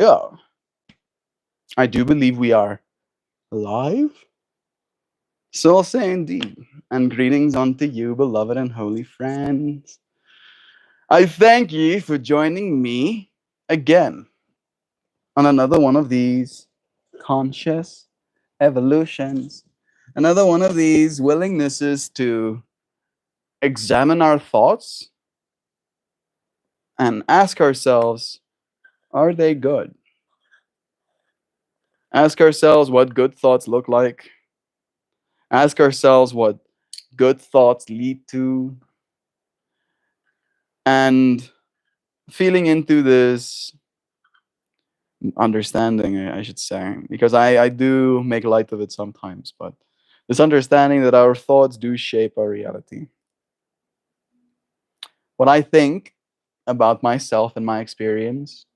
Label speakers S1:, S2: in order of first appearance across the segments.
S1: Yeah, I do believe we are alive. So I'll say indeed. And greetings unto you, beloved and holy friends. I thank you for joining me again on another one of these conscious evolutions, another one of these willingnesses to examine our thoughts and ask ourselves, are they good? Ask ourselves what good thoughts look like. Ask ourselves what good thoughts lead to. And feeling into this understanding, I should say, because I do make light of it sometimes, but this understanding that our thoughts do shape our reality. What I think about myself and my experience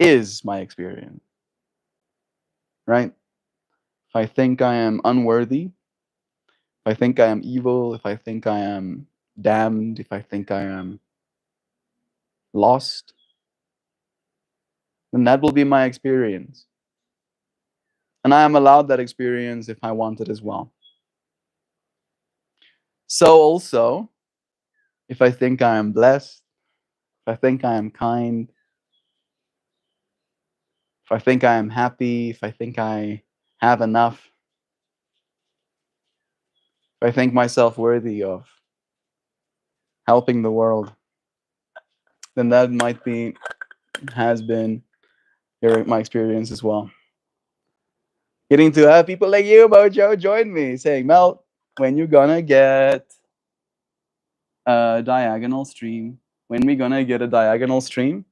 S1: is my experience, right? If I think I am unworthy, if I think I am evil, if I think I am damned, if I think I am lost, then that will be my experience. And I am allowed that experience if I want it as well. So, also, if I think I am blessed, if I think I am kind, if I think I am happy, if I think I have enough, if I think myself worthy of helping the world, then that might be, has been my experience as well. Getting to have people like you, Mojo, join me saying, Mel, when you gonna get a diagonal stream? When we gonna get a diagonal stream?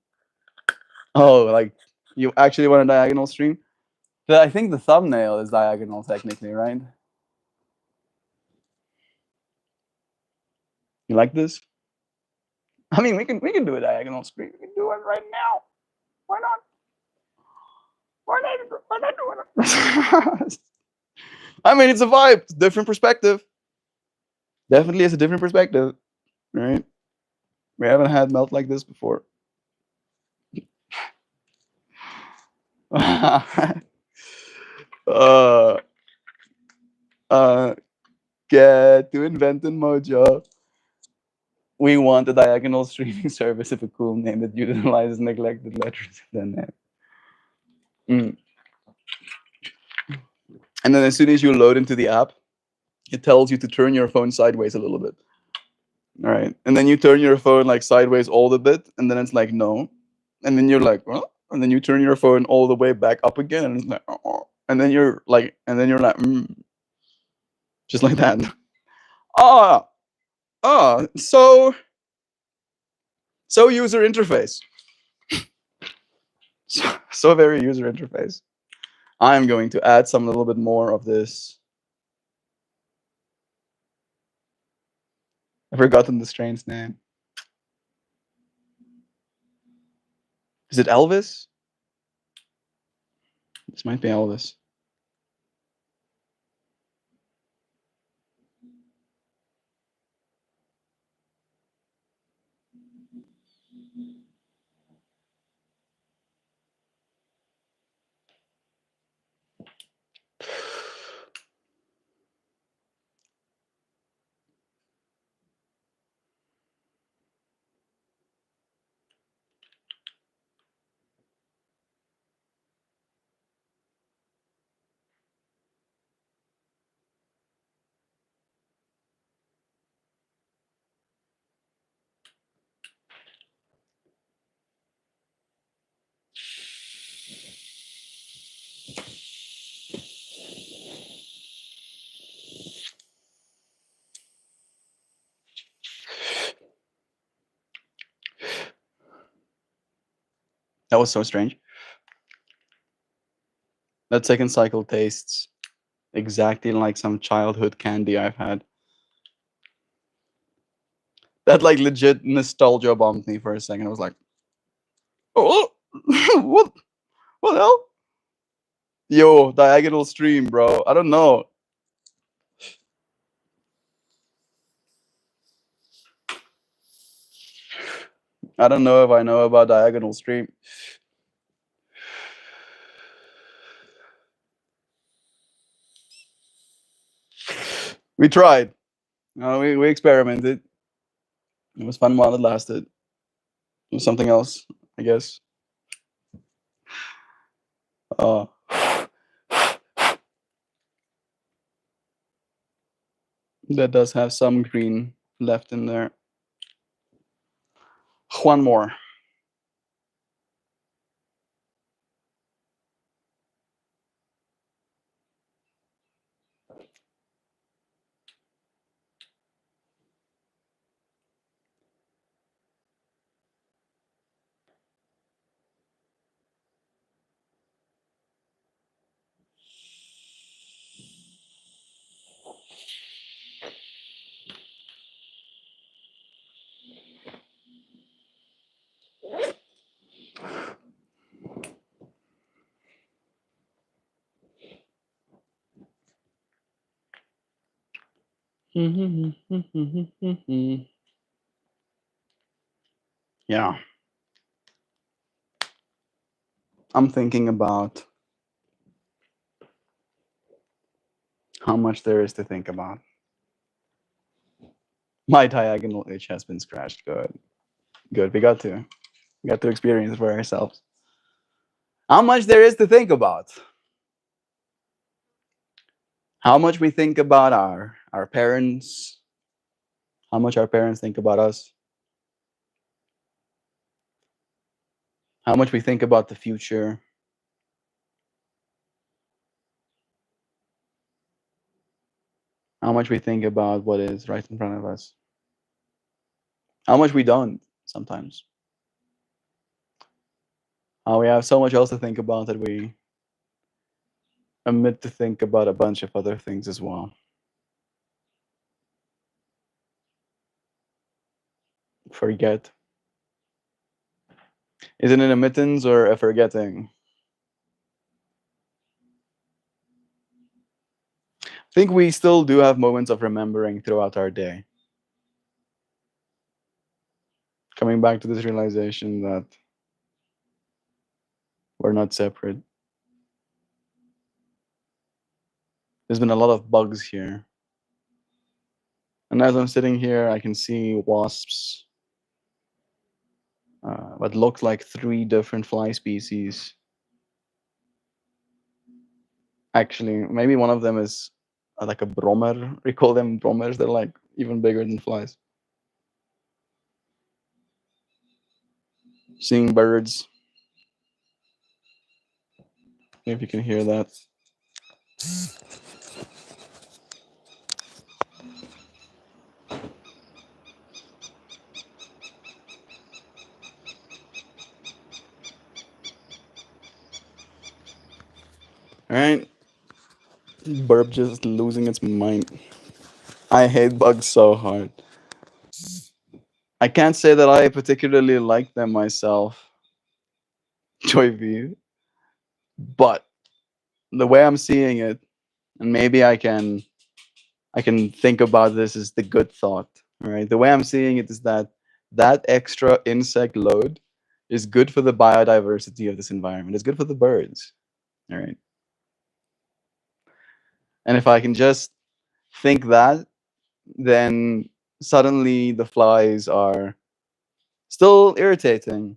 S1: Oh, like you actually want a diagonal stream? I think the thumbnail is diagonal technically, right? You like this? I mean, we can do a diagonal stream. We can do it right now. Why not? Why not do it? I mean, it's a vibe. It's a different perspective. Definitely, it's a different perspective, right? We haven't had melt like this before. uh, uh, get to inventing Mojo. We want a diagonal streaming service with a cool name that utilizes neglected letters in the name. Mm. And then as soon as you load into the app, it tells you to turn your phone sideways a little bit. All right. And then you turn your phone like sideways all the bit, and then it's like no. And then you're like, well, and then you turn your phone all the way back up again, and it's like, oh. And then you're like, just like that. Ah, so user interface. So very user interface. I'm going to add some little bit more of this. I've forgotten the strain's name. Is it Elvis? This might be Elvis. That was so strange. That second cycle tastes exactly like some childhood candy I've had. That like legit nostalgia bombed me for a second. I was like, oh, what the hell? Yo, diagonal stream, bro. I don't know. I don't know if I know about Diagonal Stream. We tried. We experimented. It was fun while it lasted. It was something else, I guess. Uh, that does have some green left in there. One more. Yeah. I'm thinking about how much there is to think about. My diagonal itch has been scratched. Good. Good. We got to experience it for ourselves. How much there is to think about. How much we think about our parents. How much our parents think about us. How much we think about the future. How much we think about what is right in front of us. How much we don't sometimes. How we have so much else to think about that we omit to think about a bunch of other things as well. Forget. Is it an omittance or a forgetting? I think we still do have moments of remembering throughout our day. Coming back to this realization that we're not separate. There's been a lot of bugs here. And as I'm sitting here, I can see wasps, what look like 3 different fly species. Actually, maybe one of them is like a brommer. We call them brommers. They're like even bigger than flies. Seeing birds. If you can hear that. All right. Burp just losing its mind. I hate bugs so hard. I can't say that I particularly like them myself, Joy V, but the way I'm seeing it, and maybe I can think about this as the good thought. All right. The way I'm seeing it is that that extra insect load is good for the biodiversity of this environment. It's good for the birds. All right. And if I can just think that, then suddenly the flies are still irritating,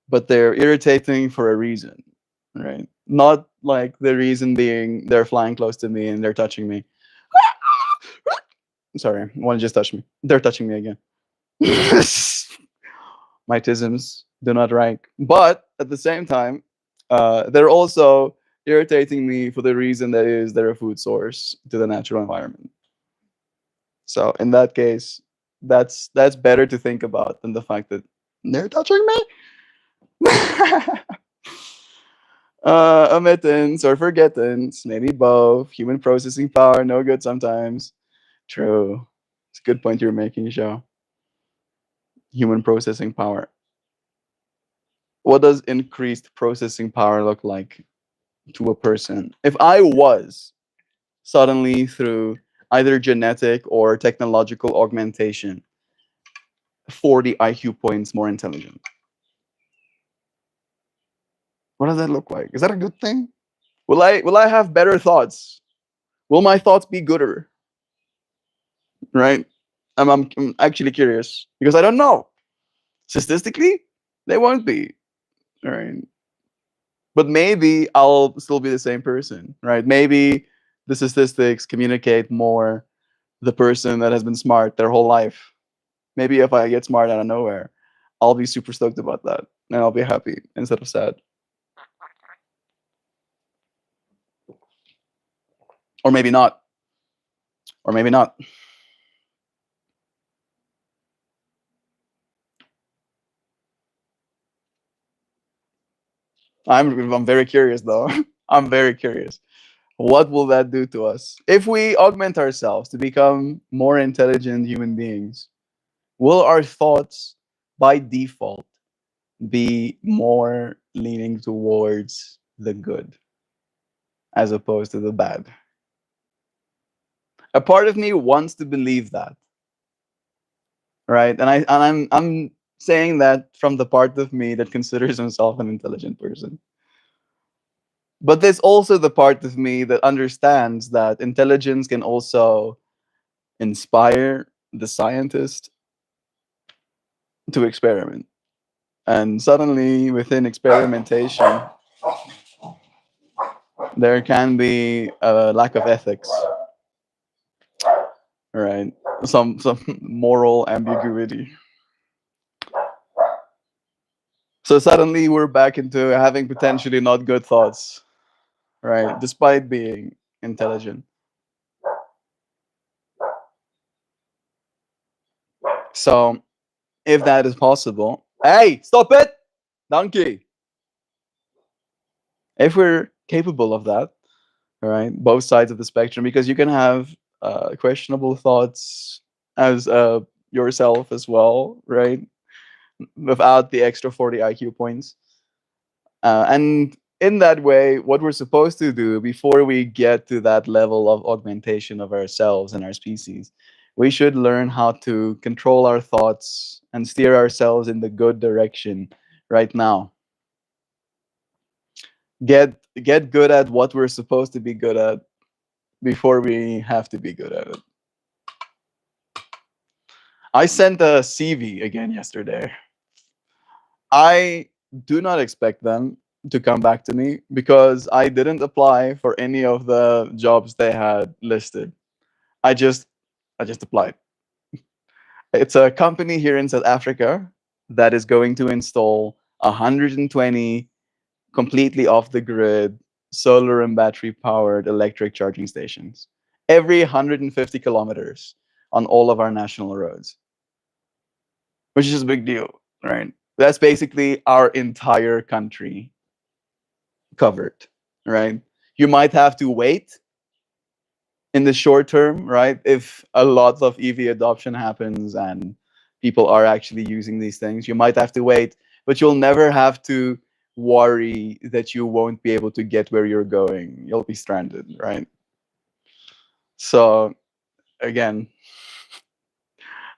S1: but they're irritating for a reason, right? Not like the reason being they're flying close to me and they're touching me. Sorry, one just touched me. They're touching me again. My tisms do not rank. But at the same time, they're also irritating me for the reason that is they're a food source to the natural environment. So in that case, that's better to think about than the fact that they're touching me. Omittance or forgettance, maybe both. Human processing power, no good sometimes. True. It's a good point you're making, Show. Human processing power. What does increased processing power look like to a person? If I was suddenly through either genetic or technological augmentation 40 IQ points more intelligent. What does that look like? Is that a good thing? Will I have better thoughts? Will my thoughts be gooder? Right? I'm actually curious because I don't know. Statistically, they won't be. Right? But maybe I'll still be the same person, right? Maybe the statistics communicate more the person that has been smart their whole life. Maybe if I get smart out of nowhere, I'll be super stoked about that and I'll be happy instead of sad. Or maybe not. Or maybe not. I'm very curious though. I'm very curious. What will that do to us? If we augment ourselves to become more intelligent human beings, will our thoughts by default be more leaning towards the good as opposed to the bad? A part of me wants to believe that, right? And I'm saying that from the part of me that considers himself an intelligent person. But there's also the part of me that understands that intelligence can also inspire the scientist to experiment. And suddenly, within experimentation, there can be a lack of ethics, right? Some moral ambiguity. So suddenly, we're back into having potentially not good thoughts, right? Despite being intelligent. So, if that is possible, hey, stop it, donkey! If we're capable of that, right? Both sides of the spectrum, because you can have questionable thoughts as yourself as well, right? Without the extra 40 IQ points. And in that way, what we're supposed to do before we get to that level of augmentation of ourselves and our species, we should learn how to control our thoughts and steer ourselves in the good direction right now. Get good at what we're supposed to be good at before we have to be good at it. I sent a CV again yesterday. I do not expect them to come back to me because I didn't apply for any of the jobs they had listed. I just I just applied. It's a company here in South Africa that is going to install 120 completely off the grid solar and battery powered electric charging stations every 150 kilometers on all of our national roads, which is a big deal, right? That's basically our entire country covered, right? You might have to wait in the short term, right? If a lot of EV adoption happens and people are actually using these things, you might have to wait, but you'll never have to worry that you won't be able to get where you're going. You'll be stranded, right? So, again,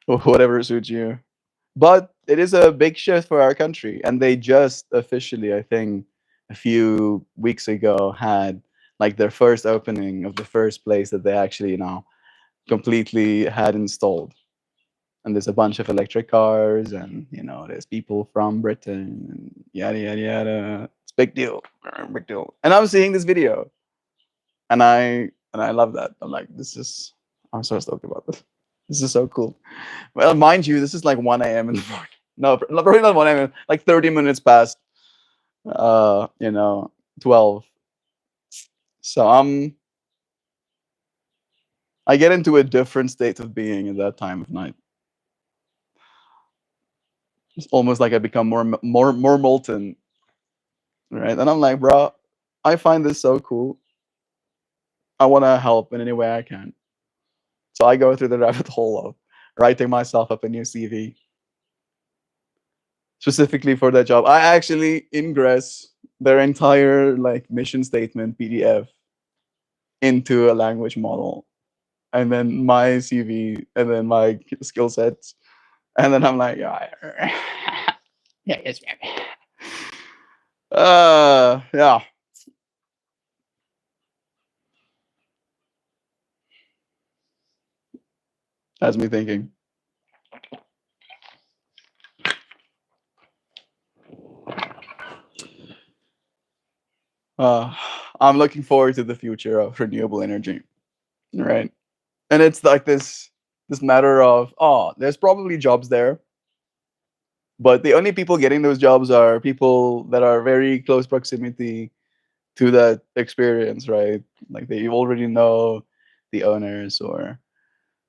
S1: whatever suits you. But it is a big shift for our country, and they just officially, I think, a few weeks ago had like their first opening of the first place that they actually, completely had installed. And there's a bunch of electric cars, and there's people from Britain, and yada yada yada. It's a big deal, big deal. And I'm seeing this video, and I love that. I'm so stoked about this. This is so cool. Well, mind you, this is like 1 a.m. in the morning. No, probably not 1 a.m. Like 30 minutes past, uh, you know, 12. So I get into a different state of being at that time of night. It's almost like I become more molten, right? And I'm like, bro, I find this so cool. I want to help in any way I can. So I go through the rabbit hole of writing myself up a new CV specifically for that job. I actually ingress their entire like mission statement PDF into a language model, and then my CV, and then my skill sets, And then I'm like, yeah, yeah, yes, ma'am. Yeah. That's me thinking. Uh, I'm looking forward to the future of renewable energy, right? And it's like this matter of, oh, there's probably jobs there, but the only people getting those jobs are people that are very close proximity to that experience, right? Like they already know the owners or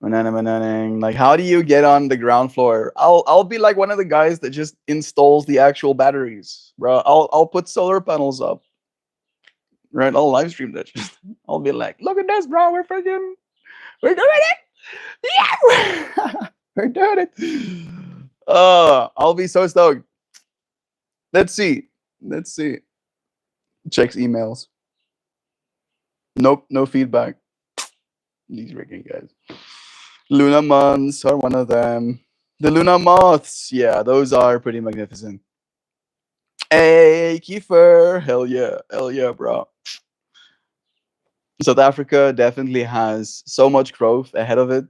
S1: manana. Like, how do you get on the ground floor? I'll be like one of the guys that just installs the actual batteries, bro. I'll put solar panels up, right? I'll live stream that. I'll be like, look at this, bro. We're doing it. Yeah, we're doing it. I'll be so stoked. Let's see. Let's see. Checks emails. Nope, no feedback. These rigging guys. Luna months are one of them. The Luna moths, yeah, those are pretty magnificent. Hey, Kiefer, hell yeah, bro. South Africa definitely has so much growth ahead of it,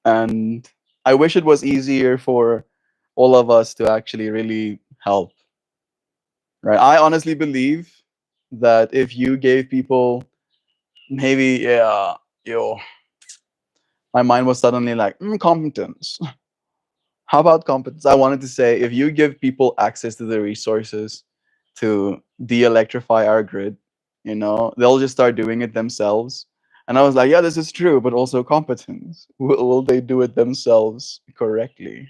S1: and I wish it was easier for all of us to actually really help. Right? I honestly believe that if you gave people maybe, yeah, yo, my mind was suddenly like, competence. How about competence? I wanted to say if you give people access to the resources to de-electrify our grid, they'll just start doing it themselves. And I was like, yeah, this is true, but also competence. Will they do it themselves correctly?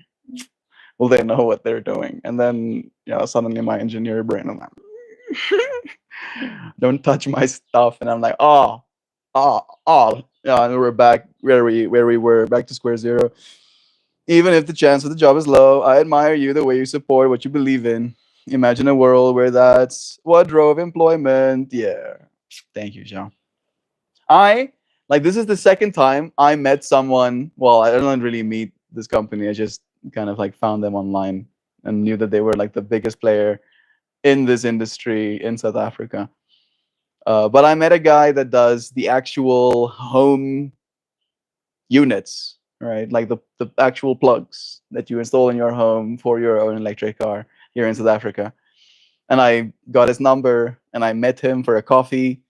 S1: Will they know what they're doing? And then, suddenly my engineer brain, I'm like, don't touch my stuff. And I'm like, yeah, and we're back where we were, back to square zero. Even if the chance of the job is low, I admire you the way you support what you believe in. Imagine a world where that's what drove employment. Yeah. Thank you, Jean. I this is the second time I met someone. Well, I don't really meet this company. I just kind of like found them online and knew that they were like the biggest player in this industry in South Africa. But I met a guy that does the actual home units, right? Like the actual plugs that you install in your home for your own electric car here in South Africa. And I got his number and I met him for a coffee,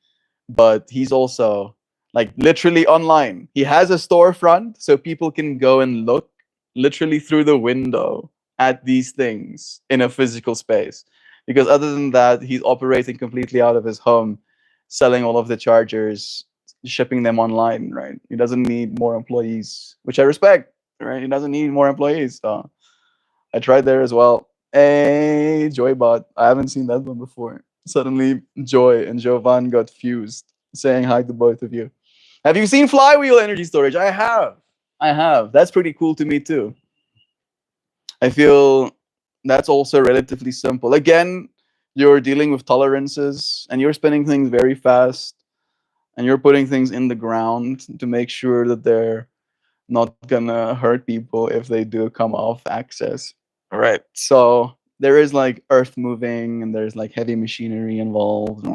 S1: but he's also like literally online. He has a storefront so people can go and look literally through the window at these things in a physical space. Because other than that, he's operating completely out of his home, selling all of the chargers, shipping them online, right? He doesn't need more employees, which I respect, right? He doesn't need more employees. So I tried there as well. Hey, Joybot. I haven't seen that one before. Suddenly, Joy and Jovan got fused, saying hi to both of you. Have you seen Flywheel Energy Storage? I have. I have. That's pretty cool to me, too. I feel that's also relatively simple. Again, you're dealing with tolerances and you're spinning things very fast and you're putting things in the ground to make sure that they're not gonna hurt people if they do come off axis. Right. So there is like earth moving and there's like heavy machinery involved.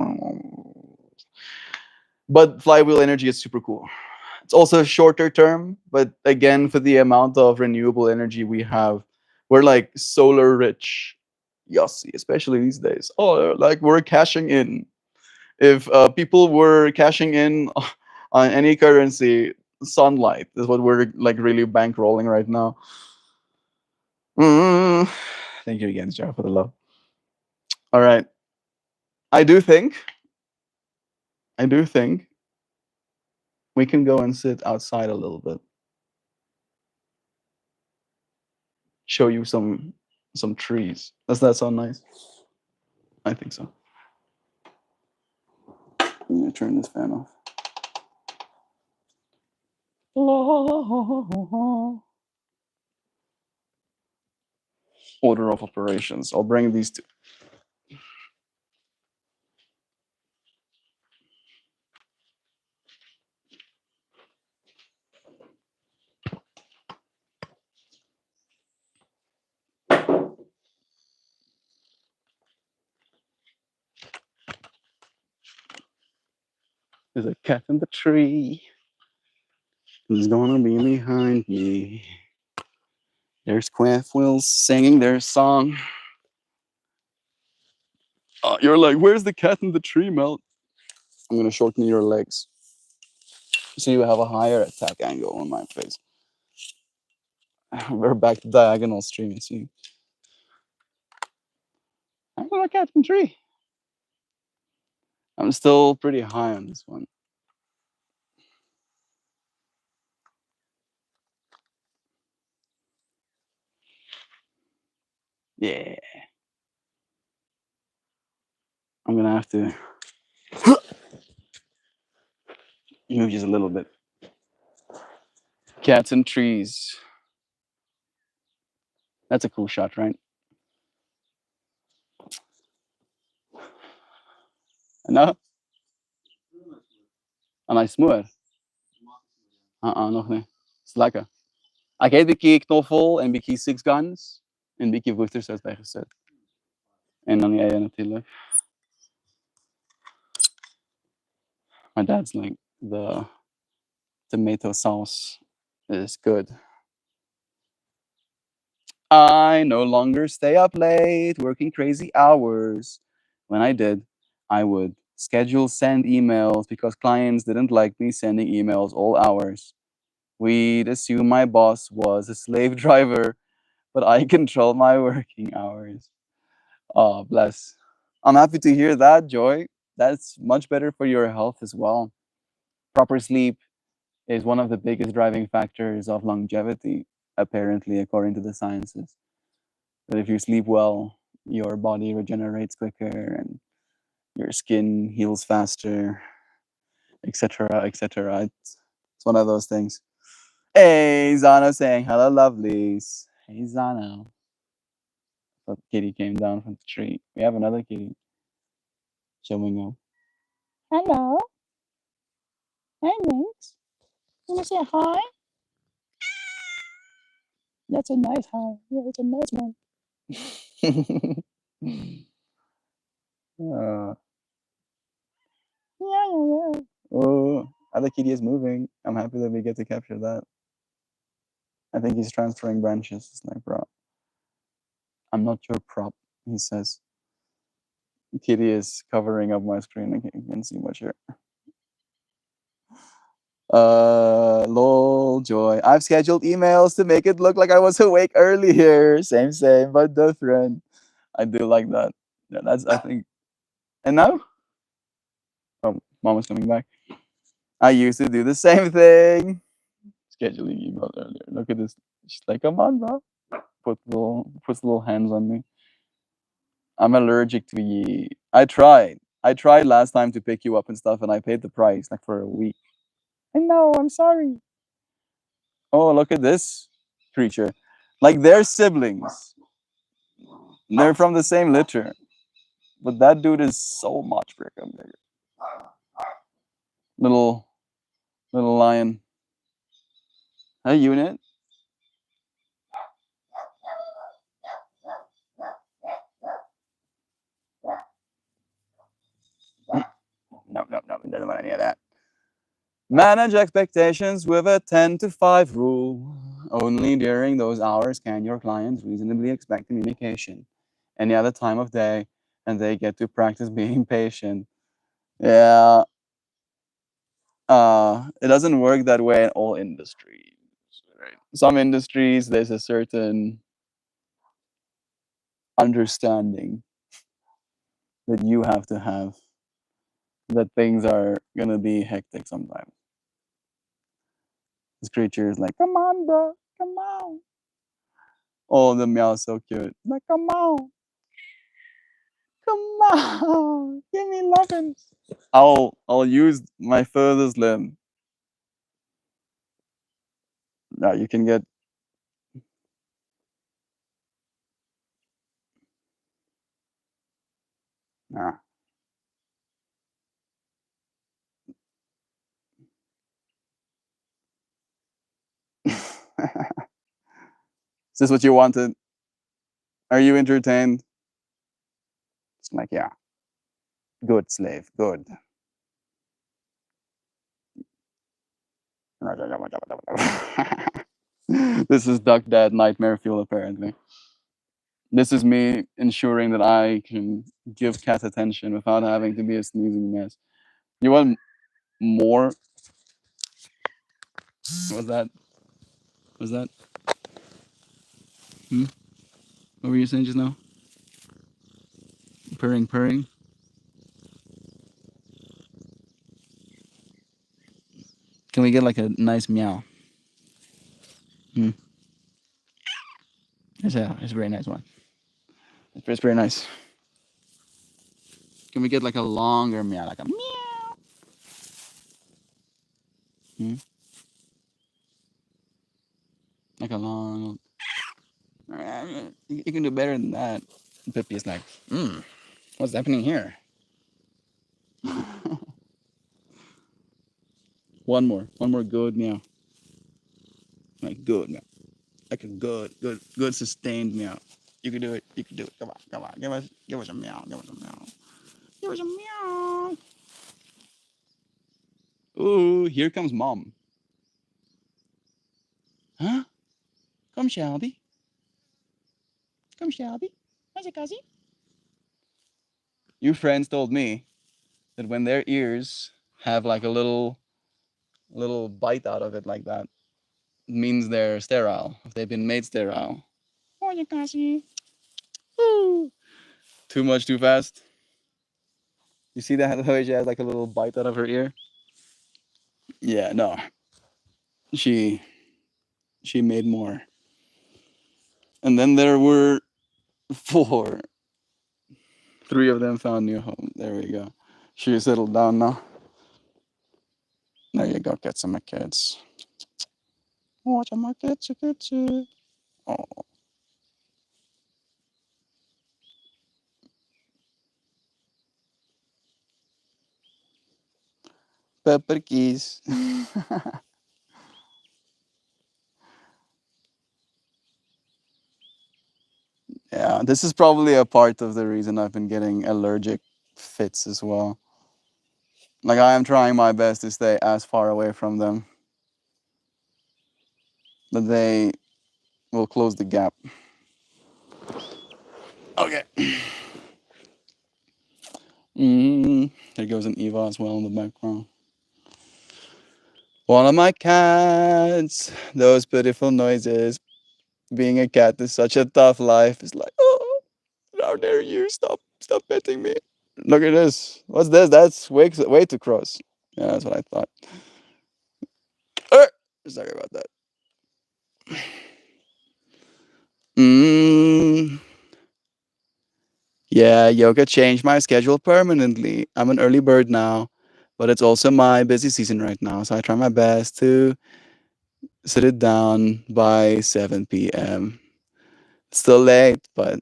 S1: But flywheel energy is super cool. It's also shorter term, but again, for the amount of renewable energy we have, we're like solar rich. Yossi, especially these days. Oh, like we're cashing in. If people were cashing in on any currency, sunlight is what we're like really bankrolling right now. Mm. Thank you again, Joe, for the love. All right. I do think, I do think we can go and sit outside a little bit. Show you some trees. Does that sound nice? I think so. I'm gonna turn this fan off. Order of operations. I'll bring these two. There's a cat in the tree. Who's gonna be behind me? There's quaffwills singing their song. You're like, where's the cat in the tree, Mel? I'm gonna shorten your legs so you have a higher attack angle on my face. We're back to diagonal streaming. See, I'm a cat in the tree. I'm still pretty high on this one. Yeah. I'm gonna have to move just a little bit. Cats and trees. That's a cool shot, right? No? An hij smoor? Nog niet. Is lekker. Ik eet een beetje knoffel en een beetje six guns en een beetje wortelsaus bijgezet. En dan die eieren natuurlijk. My dad's like, the tomato sauce is good. I no longer stay up late working crazy hours. When I did, I would schedule send emails because clients didn't like me sending emails all hours. We'd assume my boss was a slave driver, but I control my working hours. Oh, bless. I'm happy to hear that, Joy. That's much better for your health as well. Proper sleep is one of the biggest driving factors of longevity, apparently, according to the sciences. That if you sleep well, your body regenerates quicker and your skin heals faster, etc., etc. It's one of those things. Hey, Zano saying hello, lovelies. Hey, Zano. But kitty came down from the tree. We have another kitty showing up. Hello. Hi, Minx. You want to say hi? That's a nice hi. Yeah, it's a nice one. Yeah. Oh, other kitty is moving. I'm happy that we get to capture that. I think he's transferring branches. It's like, bro, I'm not your prop, he says. Kitty is covering up my screen. I can see much here. Lol, Joy. I've scheduled emails to make it look like I was awake earlier. Same, but different. I do like that. Yeah, that's, I think. And now? Oh, Mama's coming back. I used to do the same thing. Scheduling email earlier. Look at this. She's like, come on, bro. Puts little hands on me. I'm allergic to ye. I tried last time to pick you up and stuff, and I paid the price like for a week. I know. I'm sorry. Oh, look at this creature. Like they're siblings. They're from the same litter, but that dude is so much freaking bigger. Little lion. Hey, unit. No, doesn't want any of that. Manage expectations with a 10 to 5 rule. Only during those hours can your clients reasonably expect communication. Any other time of day, and they get to practice being patient. Yeah. It doesn't work that way in all industries. Right? Some industries, there's a certain understanding that you have to have that things are gonna be hectic sometimes. This creature is like, come on, bro, come on. Oh, the meow is so cute. Like, come on. Come on. Give me lovins. I'll use my furthest limb. Now you can get nah. Is this what you wanted? Are you entertained? It's like, yeah. Good slave, good. This is Duck Dad nightmare fuel, apparently. This is me ensuring that I can give cat attention without having to be a sneezing mess. You want more? What's that? What's that? Hmm? What were you saying just now? Purring, purring. Can we get like a nice meow? Hmm. It's a very nice one. It's very nice. Can we get like a longer meow, like a meow? Hmm? Like a long. You can do better than that. Pippi is like, what's happening here? One more good meow. Like good meow. Like a good sustained meow. You can do it. You can do it. Come on, come on. Give us a meow. Give us a meow. Give us a meow. Ooh, here comes mom. Huh? Come, Shelby. Come, Shelby. How's it, Cuzzy? Your friends told me that when their ears have like a little bite out of it like that, it means they're sterile. If they've been made sterile. Oh, you Cuzzy. Ooh. Too much, too fast. You see that how she has like a little bite out of her ear? Yeah, no. She made more. And then there were four. Three of them found new home. There we go. She settled down now. There you go, cats and my kids. Watch my kids, kids. Oh, pepper keys. Yeah, this is probably a part of the reason I've been getting allergic fits as well. Like I am trying my best to stay as far away from them, but they will close the gap. Okay. There goes an Eva as well in the background. One of my cats. Those beautiful noises. Being a cat is such a tough life. It's like, oh, how dare you? Stop petting me. Look at this. What's this? That's way too cross. Yeah, that's what I thought. Sorry about that. Yeah, yoga changed my schedule permanently. I'm an early bird now, but it's also my busy season right now. So I try my best to sit it down by 7 p.m. Still late, but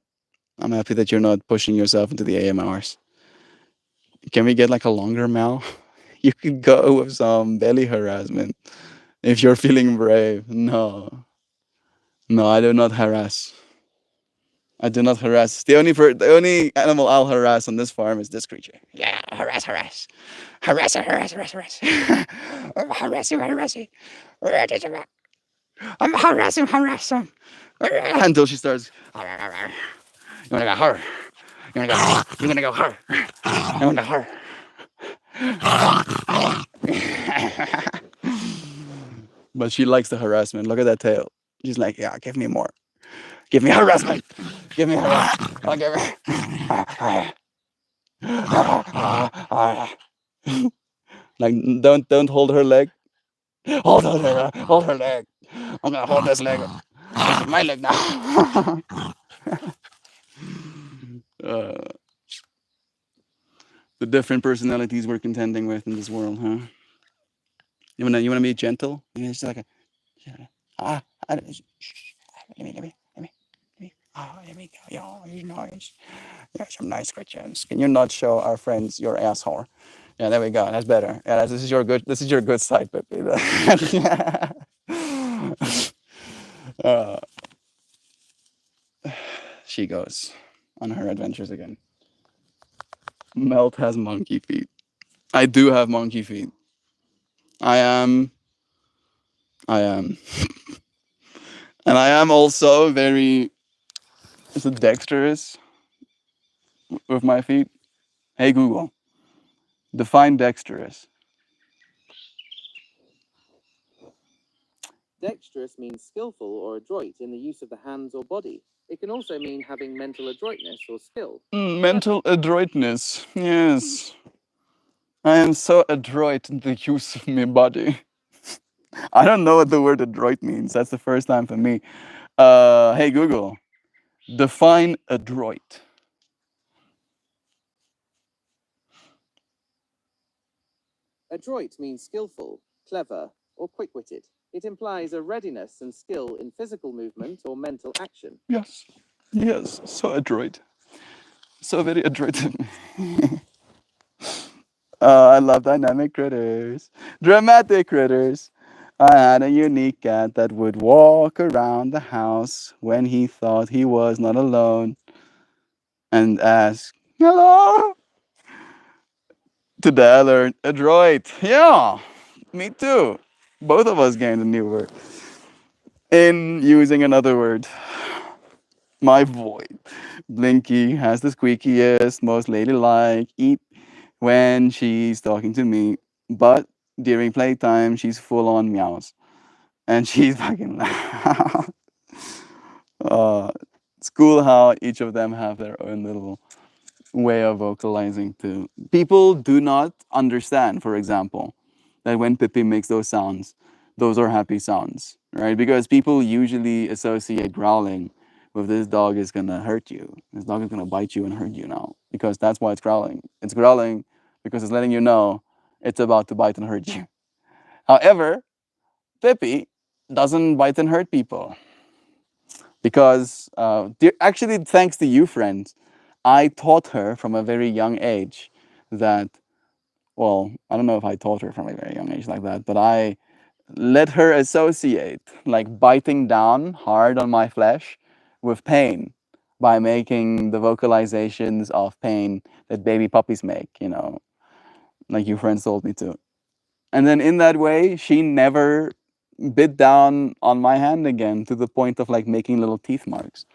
S1: I'm happy that you're not pushing yourself into the AM hours. Can we get like a longer meow? You could go with some belly harassment if you're feeling brave. No, no, I do not harass. I do not harass. The only animal I'll harass on this farm is this creature. Yeah, harass, harass, harass, harass, harass, harass. I'm harassing, harassing. I'm harassing, harassing. Until she starts. You wanna go her? You wanna go? You wanna go her? I wanna go her. But she likes the harassment. Look at that tail. She's like, yeah, give me more. Give me harassment. Give me harassment. I'll give her. Like, don't hold her leg. Hold her leg. I'm gonna hold this leg. This is my leg now. The different personalities we're contending with in this world, huh? You wanna be gentle? Yeah, just like a let me. Oh, let me go. Oh, you nice. You're some nice questions. Can you not show our friends your asshole? Yeah, there we go. That's better. Yeah, this is your good. This is your good side, Pippi. uh, she goes on her adventures again. Melt has monkey feet. I do have monkey feet. I am I am. And I am also very, is it dexterous with my feet? Hey Google, define dexterous.
S2: Dexterous means skillful or adroit in the use of the hands or body. It can also mean having mental adroitness or skill.
S1: Mental adroitness. Yes. I am so adroit in the use of my body. I don't know what the word adroit means. That's the first time for me. Hey Google, define adroit.
S2: Adroit means skillful, clever, or quick witted. It implies a readiness and skill in physical movement or mental action.
S1: Yes. Yes. So adroit. So very adroit. I love dynamic critters. Dramatic critters. I had a unique cat that would walk around the house when he thought he was not alone and ask, hello? Today I learned adroit. Yeah, me too. Both of us gained a new word. In using another word, my void. Blinky has the squeakiest, most ladylike eep when she's talking to me, but during playtime, she's full on meows. And she's fucking loud. uh, it's cool how each of them have their own little way of vocalizing too. People do not understand, for example, that when Pippi makes those sounds, those are happy sounds, right? Because people usually associate growling with this dog is gonna hurt you. This dog is gonna bite you and hurt you now. Because that's why it's growling. It's growling because it's letting you know it's about to bite and hurt you. However, Pippi doesn't bite and hurt people because actually, thanks to you, friends, I taught her from a very young age that, well, I don't know if I taught her from a very young age like that, but I let her associate like biting down hard on my flesh with pain by making the vocalizations of pain that baby puppies make, like you friends told me to. And then in that way, she never bit down on my hand again to the point of like making little teeth marks.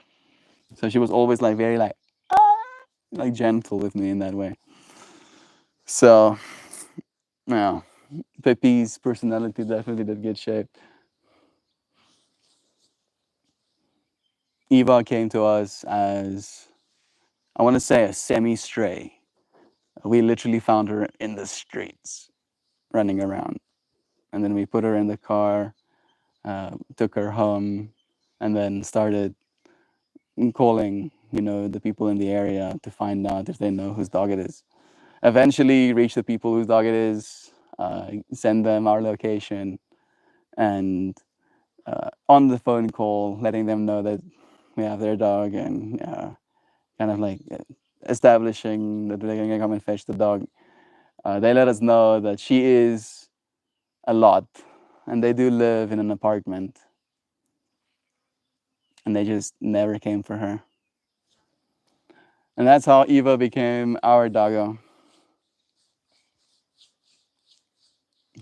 S1: So she was always like very like gentle with me in that way. So yeah, Pippi's personality definitely did get shaped. Eva came to us as, I want to say, a semi-stray. We literally found her in the streets, running around, and then we put her in the car, took her home, and then started calling, the people in the area to find out if they know whose dog it is. Eventually, reach the people whose dog it is, send them our location, and on the phone call, letting them know that we have their dog, and kind of like establishing that they're gonna come and fetch the dog. They let us know that she is a lot, and they do live in an apartment, and they just never came for her. And that's how Eva became our doggo.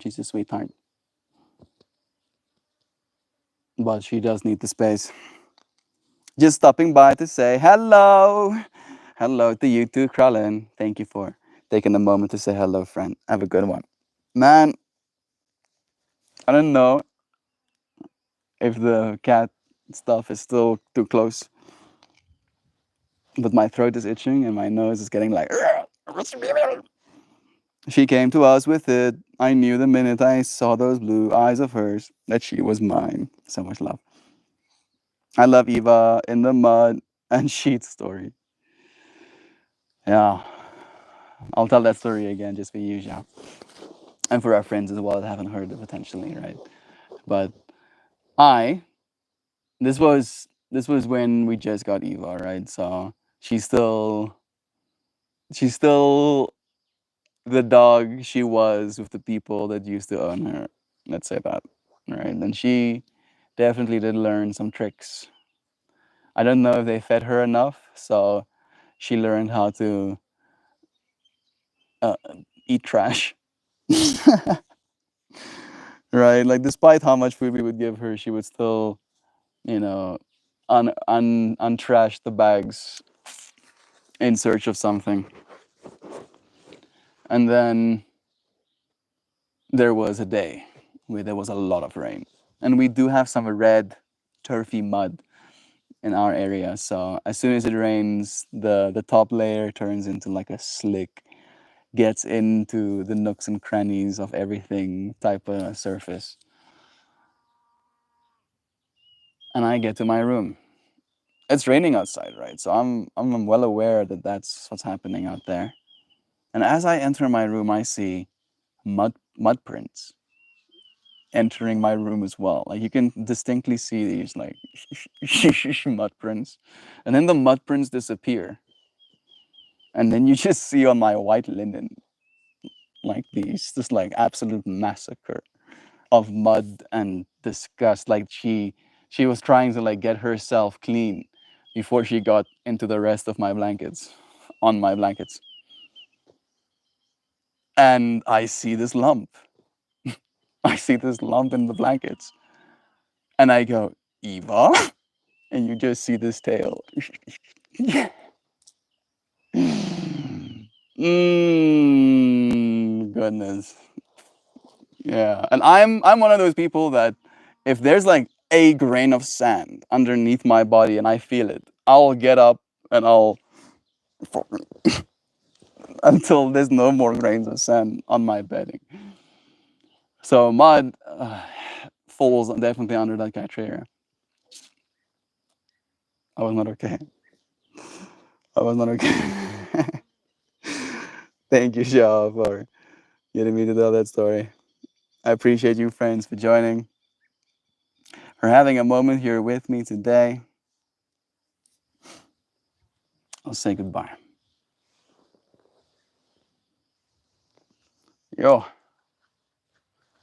S1: She's a sweetheart, but she does need the space. Just stopping by to say hello. Hello to you too, Kralin. Thank you for taking a moment to say hello, friend. Have a good one. Man, I don't know if the cat stuff is still too close, but my throat is itching and my nose is getting like. She came to us with it. I knew the minute I saw those blue eyes of hers that she was mine. So much love. I love Eva in the mud and sheet story. Yeah, I'll tell that story again just for you, Jean. And for our friends as well that haven't heard it potentially, right? But I, this was when we just got Eva, right? So she's still she's still the dog she was with the people that used to own her. Let's say that, right? And she definitely did learn some tricks. I don't know if they fed her enough, so she learned how to uh, eat trash. right? Like despite how much food we would give her, she would still, you know, untrash the bags in search of something. And then there was a day where there was a lot of rain, and we do have some red, turfy mud in our area. So as soon as it rains, the top layer turns into like a slick, gets into the nooks and crannies of everything type of surface. And I get to my room. It's raining outside, right? So I'm well aware that that's what's happening out there. And as I enter my room, I see mud prints entering my room as well. Like you can distinctly see these like mud prints, and then the mud prints disappear, and then you just see on my white linen like these, this like absolute massacre of mud and disgust. Like she was trying to like get herself clean before she got into the rest of my blankets, on my blankets. And I see this lump. I see this lump in the blankets. And I go, Eva? And you just see this tail. Goodness. Yeah. And I'm one of those people that if there's like a grain of sand underneath my body and I feel it, I'll get up and I'll until there's no more grains of sand on my bedding. So mud falls definitely under that criteria. I was not okay. I was not okay. Thank you, Shaw, for getting me to tell that story. I appreciate you, friends, for joining, for having a moment here with me today. I'll say goodbye. Yo,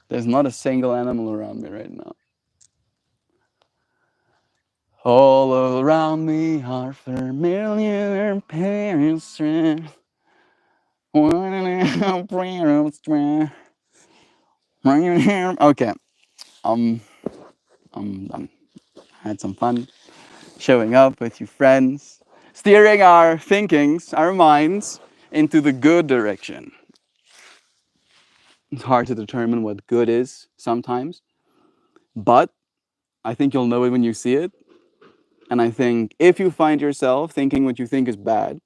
S1: there's not a single animal around me right now. All around me are familiar parents. Okay, I'm done. Had some fun showing up with you friends, steering our thinkings, our minds into the good direction. It's hard to determine what good is sometimes, but I think you'll know it when you see it. And I think if you find yourself thinking what you think is bad,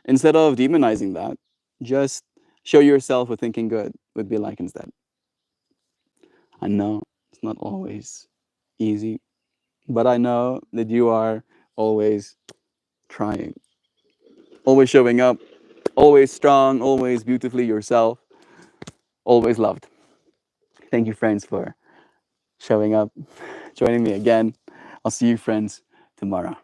S1: instead of demonizing that, just show yourself what thinking good would be like instead. I know it's not always easy, but I know that you are always trying, always showing up, always strong, always beautifully yourself, always loved. Thank you, friends, for showing up, joining me again. I'll see you, friends, tomorrow.